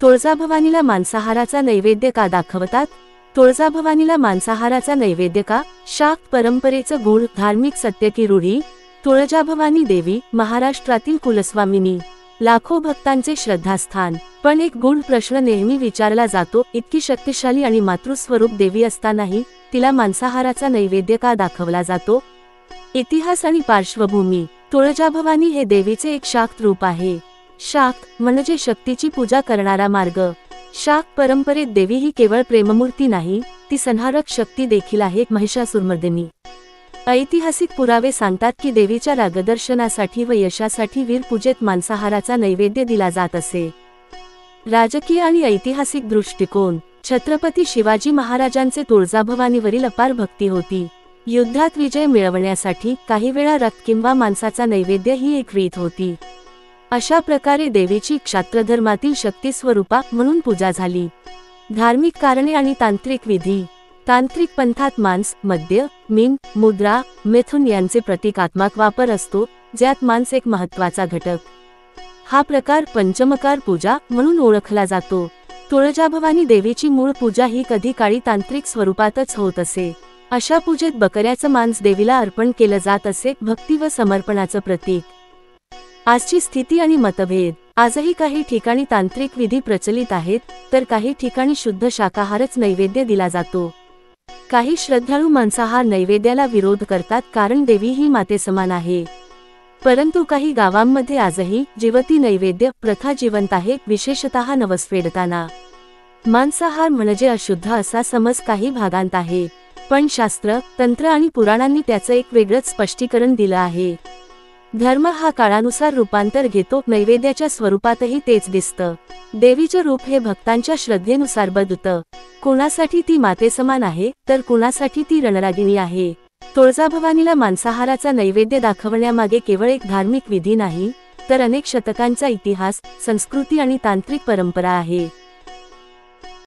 तुळजाभवानीला मांसाहाराचा नैवेद्य का दाखवतात? तुळजाभवानीला मांसाहाराचा नैवेद्य का? शाक्त परंपरेचं गूढ धार्मिक सत्य की रूढी. तुळजाभवानी देवी महाराष्ट्रातील कुलस्वामिनी, लाखो भक्तांचे श्रद्धास्थान. पण एक गूढ प्रश्न नेहमी विचारला जातो, इतकी शक्तिशाली आणि मातृस्वरूप देवी असतानाही तिला मांसाहाराचा नैवेद्य का दाखवला जातो? इतिहास आणि पार्श्वभूमी. तुळजाभवानी हे देवीचे एक शाक्त रूप आहे. शाक्त म्हणजे शक्तीची पूजा करणारा मार्ग. शाक्त परंपरेत देवी ही केवळ प्रेममूर्ती नाही, ती संहारक शक्ती देखील आहे, महिषासुरमर्दिनी. ऐतिहासिक पुरावे सांगतात की देवीच्या रागदर्शनासाठी व यशासाठी वीरपूजेत मांसाहाराचा नैवेद्य दिला जात असे. राजकीय आणि ऐतिहासिक दृष्टिकोन. छत्रपती शिवाजी महाराजांचे तुळजाभवानीवरील अपार भक्ती होती. युद्धात विजय मिळवण्यासाठी काही वेळा रक्त किंवा मांसाचा नैवेद्य ही एक रीत होती. अशा प्रकारे देवीची क्षात्रधर्मातील शक्ती स्वरूपा म्हणून पूजा झाली. धार्मिक कारणे आणि तांत्रिक विधी. तांत्रिक पंथात मांस, मद्य, मीन, मुद्रा, मिथुन यांचे प्रतिकात्मक वापर असतो, ज्यात मांस एक महत्त्वाचा घटक. हा प्रकार पंचमकार पूजा म्हणून ओळखला जातो. तुळजाभवानी देवीची मूळ पूजा ही कधी काळी तांत्रिक स्वरूपातच होत असे. अशा पूजेत बकऱ्याचं मांस देवीला अर्पण केलं जात असे, भक्ती व समर्पणाचं प्रतीक. आजची स्थिती आणि मतभेद. आजही काही ठिकाणी तांत्रिक विधी प्रचलित आहेत, तर काही ठिकाणी शुद्ध शाकाहारच नैवेद्य दिला जातो. काही श्रद्धाळू मांसाहार नैवेद्याला विरोध करतात, कारण देवी ही मातेसमान आहे. परंतु काही गावांमध्ये आजही जिवती नैवेद्य प्रथा जिवंत आहे, विशेषतः नवस फेडताना. मांसाहार म्हणजे अशुद्ध असा समज काही भागांत आहे, पण शास्त्र, तंत्र आणि पुराणांनी त्याचं एक वेगळंच स्पष्टीकरण दिलं आहे. धर्म हा काळानुसार रूपांतर घेतो, नैवेद्याच्या स्वरूपातही तेच दिसतं. देवीचं रूप हे भक्तांच्या श्रद्धेनुसार बदलतं. कुणासाठी ती मातेसमान आहे, तर कुणासाठी ती रणरागिणी आहे. तुळजाभवानीला मांसाहाराचा नैवेद्य दाखवण्यामागे केवळ एक धार्मिक विधी नाही, तर अनेक शतकांचा इतिहास, संस्कृती आणि तांत्रिक परंपरा आहे.